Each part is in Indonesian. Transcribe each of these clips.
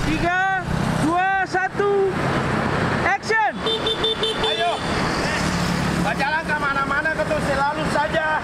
3, 2, 1, action! Ayo, berjalan kemana-mana kau selalu saja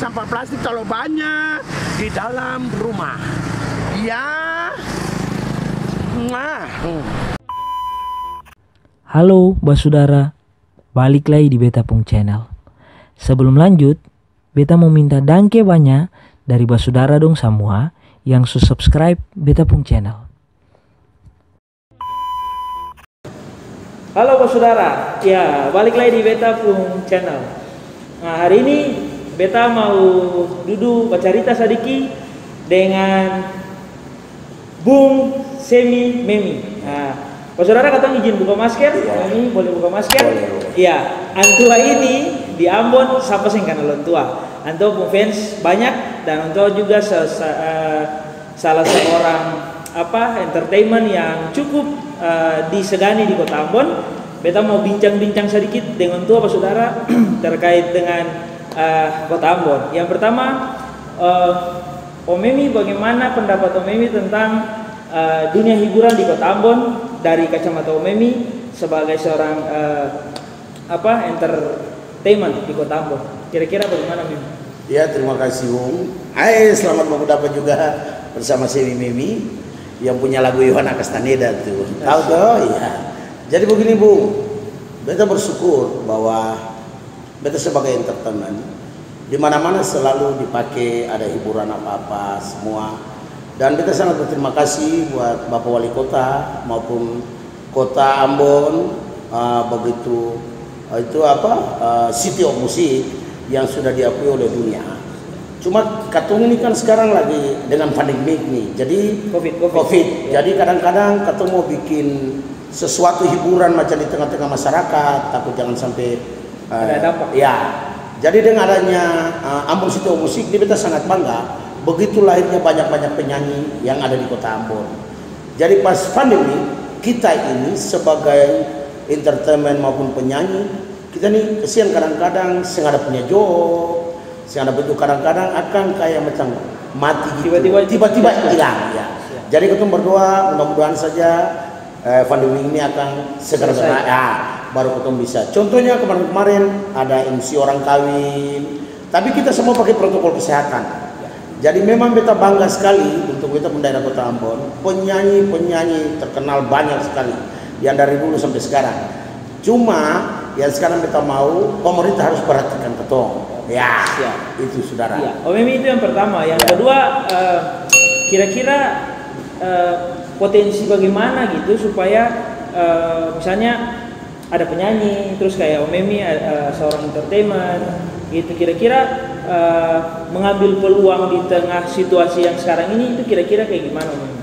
sampah plastik kalau banyak di dalam rumah. Ya, Halo Basudara, balik lagi di Beta Pung Channel. Sebelum lanjut, Beta mau minta dangke banyak dari Basudara dong semua yang subscribe Beta Pung Channel. Halo Basudara, ya balik lagi di Beta Pung Channel. Nah hari ini Beta mau duduk bercerita sedikit dengan Bung Semi Memi. Nah, Pak Saudara katanya izin buka masker, ya. Ini boleh buka masker? Boleh. Iya, Antua ini di Ambon siapa sih karena Antua? Antua pun fans banyak dan Antua juga salah seorang entertainment yang cukup disegani di Kota Ambon. Beta mau bincang-bincang sedikit dengan Antua Pak Saudara terkait dengan Kota Ambon. Yang pertama, Om Memi, bagaimana pendapat Om Memi tentang dunia hiburan di Kota Ambon dari kacamata Om Memi sebagai seorang entertainment di Kota Ambon? Kira-kira bagaimana Memi? Ya, terima kasih Bung. Hai, selamat mendapat juga bersama Semi Memi yang punya lagu Yohana Castaneda tuh. Tahu toh? Iya. Jadi begini Bung, beta bersyukur bahwa beta sebagai entertainment di mana-mana selalu dipakai, ada hiburan apa-apa semua. Dan beta sangat berterima kasih buat Bapak Wali Kota maupun Kota Ambon, begitu City of Music yang sudah diakui oleh dunia. Cuma katong ini kan sekarang lagi dengan pandemi nih, jadi COVID. Jadi kadang-kadang katong mau bikin sesuatu hiburan macam di tengah-tengah masyarakat, takut jangan sampai ada dampak. Ya, jadi dengan adanya Ambon City of Music, ini beta sangat bangga. Begitu lahirnya banyak-banyak penyanyi yang ada di Kota Ambon. Jadi pas pandemi, kita ini sebagai entertainment maupun penyanyi, kita nih kesian kadang-kadang sengaja punya job, sengaja begitu kadang-kadang akan kayak macam mati gitu. Tiba-tiba hilang ya. Jadi kita berdoa, mudah-mudahan saja pandemi ini akan segera berakhir. Baru kita bisa. Contohnya kemarin-kemarin ada MC orang kawin, tapi kita semua pakai protokol kesehatan. Jadi memang beta bangga sekali untuk beta daerah Kota Ambon, penyanyi-penyanyi terkenal banyak sekali yang dari dulu sampai sekarang. Cuma yang sekarang beta mau pemerintah harus perhatikan ketong. Ya, itu saudara. Ya. Om Memi itu yang pertama. Yang kedua, kira-kira potensi bagaimana gitu supaya misalnya ada penyanyi, terus kayak Om Memi seorang entertainment gitu, kira-kira mengambil peluang di tengah situasi yang sekarang ini itu kira-kira kayak gimana Om Memi?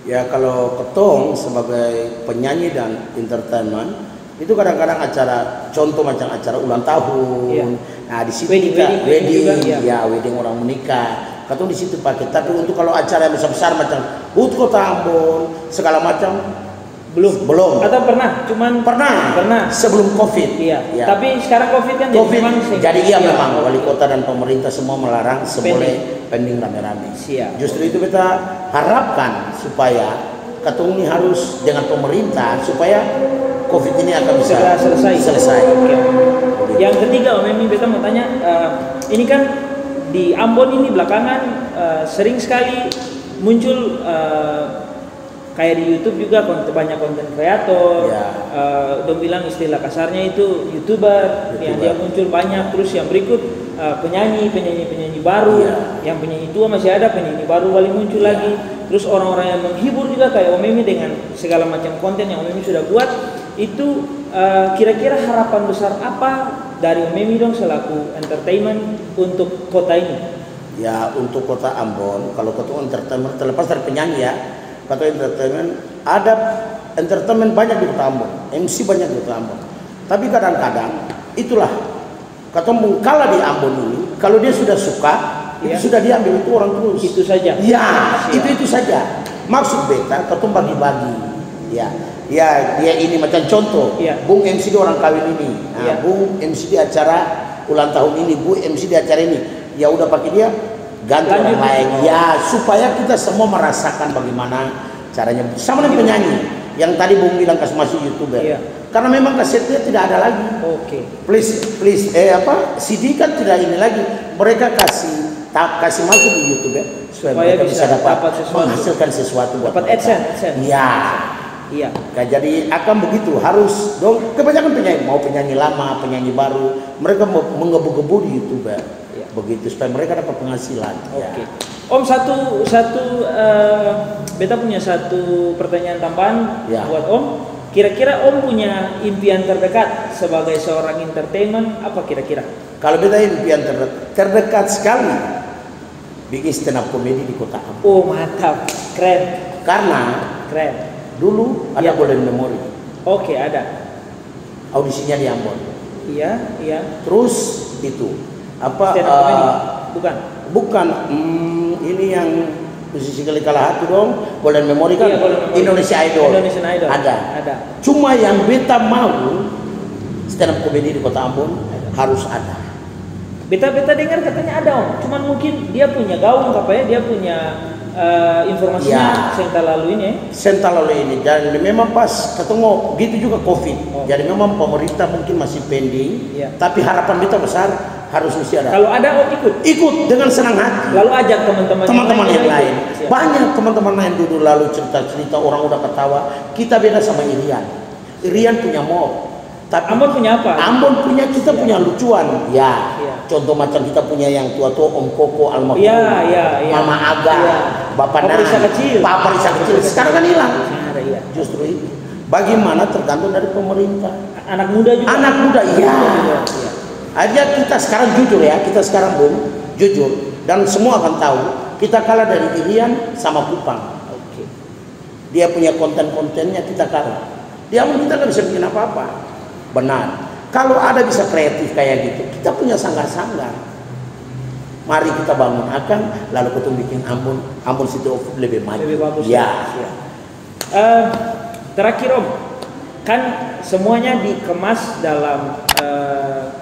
Ya kalau ketong sebagai penyanyi dan entertainment itu kadang-kadang acara, contoh macam acara ulang tahun, nah di situ wedding orang menikah, katong di situ pakai. Tapi untuk kalau acara yang besar-besar macam HUT Kota Ambon segala macam belum. Atau pernah? Pernah sebelum COVID. Iya. Ya. Tapi sekarang COVID kan jadi memang wali kota dan pemerintah semua melarang seboleh pending rame-rame. Justru itu kita harapkan supaya katong ini harus dengan pemerintah supaya COVID ini akan bisa selesai. Okay. Yang ketiga Om Memi, beta mau tanya, ini kan di Ambon ini belakangan sering sekali muncul kayak di YouTube juga banyak konten kreator, dong bilang istilah kasarnya itu YouTuber. Yang dia muncul banyak, terus yang berikut penyanyi baru, yang penyanyi tua masih ada, penyanyi baru balik muncul lagi, terus orang-orang yang menghibur juga kayak Om Memi dengan segala macam konten yang Om Memi sudah buat. Itu kira-kira harapan besar apa dari Om Memi dong selaku entertainment untuk kota ini? Ya untuk Kota Ambon, kalau kota entertainment terlepas dari penyanyi ya, kata entertainment, ada entertainment banyak di Kota Ambon, MC banyak di Kota Ambon. Tapi kadang-kadang itulah kata kalah di Ambon ini, kalau dia sudah suka, itu sudah diambil itu orang terus. Itu saja. Ya, itu saja. Maksud beta, kata bagi-bagi. Ya, dia ini macam contoh, Bung MC di orang kawin ini, Bung MC di acara ulang tahun ini, Bu MC di acara ini, ya udah pakai dia ganti orang lain. Ya, supaya kita semua merasakan bagaimana caranya sama dengan penyanyi yang tadi Bung bilang masih YouTuber. Iya. Karena memang kasetnya tidak ada lagi. Oke. Please CD kan tidak ini lagi. Mereka kasih masuk di YouTube ya, supaya mereka bisa dapat sesuatu. menghasilkan sesuatu buat Dapat mereka. AdSense. Iya. Iya. Nah, jadi akan begitu harus dong. Kebanyakan penyanyi mau penyanyi lama, penyanyi baru, mereka menggebu-gebu di YouTube ya. Iya. Begitu supaya mereka dapat penghasilan. Oke. Ya. Om beta punya satu pertanyaan tambahan Ya. buat Om. Kira-kira Om punya impian terdekat sebagai seorang entertainment apa kira-kira? Kalau beta impian terdekat sekali bikin stand up comedy di kota Ambon. Oh mantap, keren, Karena keren. dulu ada Ya. Golden Memory, Oke ada. audisinya di Ambon. Iya, iya. Terus itu apa? Stand up comedy? Bukan. Bukan, ini yang posisi kali kalah hati dong. Golden Memory kan Iya, Golden Memory. Indonesian Idol. Indonesian Idol. Ada. Ada. Cuma yang beta mau stand up comedy di kota Ambon harus ada. Beta dengar katanya ada Om. Cuman mungkin dia punya gaung apa ya? Dia punya informasinya Ya. senta lalu ini. Sental oleh ini dan memang pas ketemu gitu juga COVID. Oh. Jadi memang pemerintah mungkin masih pending. Iya. Tapi harapan kita besar harus mesti ada. Kalau ada Om ikut. Ikut dengan senang hati. Lalu ajak teman-teman Yang lain. Siap. Banyak teman-teman lain dulu lalu cerita-cerita orang udah ketawa. Kita beda sama Irian. Irian punya mall. Tapi Ambon punya apa? Ambon punya kita punya lucuan. Ya. Iya. Contoh macam kita punya yang tua-tua Om Koko almarhum. Iya. Mama Aga, Iya. Bapak Papa Risa kecil. Papa Risa kecil. Sekarang kan hilang. Ada iya. Justru itu. Bagaimana tergantung dari pemerintah. Anak muda juga. Anak muda, iya. Iya. Aja kita sekarang jujur ya, kita sekarang Bung, jujur dan semua akan tahu kita kalah dari Irian sama Kupang. Oke. Dia punya konten-kontennya kita kalah. Dia pun kita nggak bisa bikin apa-apa. Benar. Kalau ada bisa kreatif kayak gitu, kita punya sanggar-sanggar. Mari kita bangun akan, lalu kita bikin Ambon City of lebih maju. Lebih bagus. Ya. Terakhir Om, kan semuanya dikemas dalam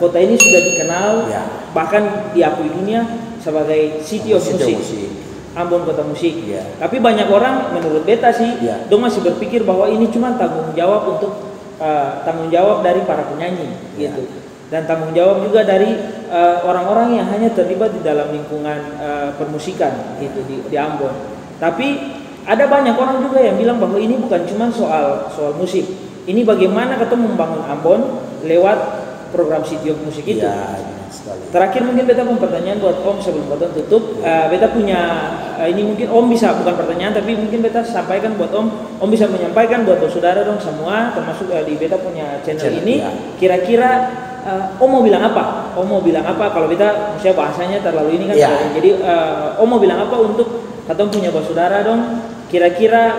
kota ini sudah dikenal, Ya. bahkan diakui dunia sebagai City of Music. Ambon Kota Musik. Ya. Tapi banyak orang menurut beta sih, Ya. dong masih berpikir bahwa ini cuma tanggung jawab untuk tanggung jawab dari para penyanyi, Ya. gitu. Dan tanggung jawab juga dari orang-orang yang hanya terlibat di dalam lingkungan permusikan, gitu di Ambon. Tapi ada banyak orang juga yang bilang bahwa ini bukan cuma soal musik. Ini bagaimana kita membangun Ambon lewat program City of Music itu. Ya, benar sekali. Terakhir mungkin beta punya pertanyaan buat Om sebelum beta tutup. Beta punya ini mungkin Om bisa, bukan pertanyaan tapi mungkin beta sampaikan buat Om. Om bisa menyampaikan buat saudara dong semua, termasuk di beta punya channel ini. Ya. Kira-kira Om mau bilang apa? Om mau bilang apa? Kalau beta maksudnya bahasanya terlalu ini kan. Ya. Jadi Om mau bilang apa untuk katong punya saudara dong? Kira-kira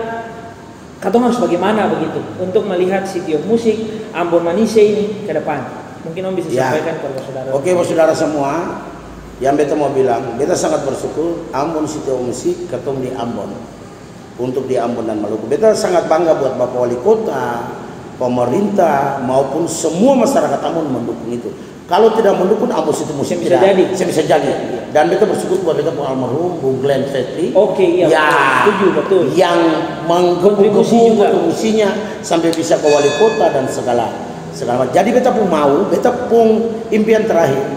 katong harus bagaimana begitu untuk melihat City of Music Ambon Manise ini ke depan? Mungkin Om bisa Ya. sampaikan kepada saudara. Oke, saudara semua, yang beta mau bilang, beta sangat bersyukur Ambon City of Music ketemu di Ambon. Untuk di Ambon dan Maluku. Beta sangat bangga buat Bapak Wali Kota, pemerintah maupun semua masyarakat Ambon mendukung itu. Kalau tidak mendukung Ambon City of Music Bisa tidak jadi. bisa jadi. Dan beta bersyukur buat beta almarhum Bung Glenn Fredly. Oke, iya. Ya, Setuju, betul. yang Kontribusi menggebu-gebu juga. kontribusinya sampai bisa ke wali kota dan segala macam. Jadi beta pun mau, beta pun impian terakhir.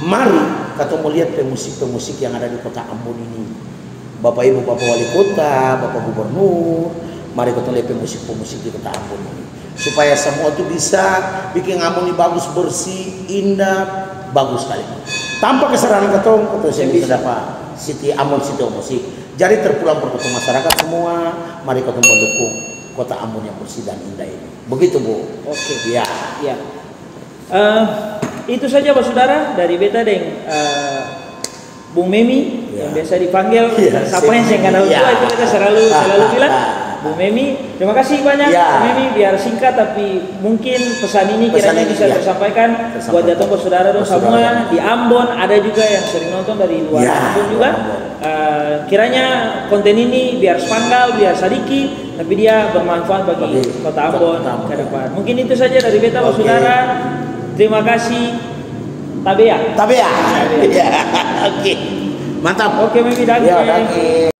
Mari kita melihat pemusik yang ada di kota Ambon ini. Bapak Ibu, Bapak Wali Kota, Bapak Gubernur, mari kita lihat pemusik di kota Ambon ini. Supaya semua itu bisa bikin Ambon ini bagus, bersih, indah, bagus sekali. Tanpa kesadaran kita bisa dapat City Ambon City of Music. Jadi terpulang ke masyarakat semua, mari kita mendukung kota Ambon yang bersih dan indah ini. Begitu Bu. Oke. Ya. Ya. Itu saja Pak Saudara dari beta dan Bung Memi Ya. yang biasa dipanggil Ya, siapa yang saya kenal ya. tua itu kita selalu bilang Bung Memi. Terima kasih banyak Ya. Bung Memi, biar singkat tapi mungkin pesan ini kiranya bisa ya. tersampaikan buat datang ke saudara dong semua di Ambon. Ada juga yang sering nonton dari luar Ya, Ambon juga. Kiranya konten ini biar spanggal, biar sadiki, tapi dia bermanfaat bagi kota Ambon ke depan. Mungkin itu saja dari beta Pak Saudara. Terima kasih. Tabea. Ya. Oke. Mantap. Oke, Memi, Ya, danke. danke.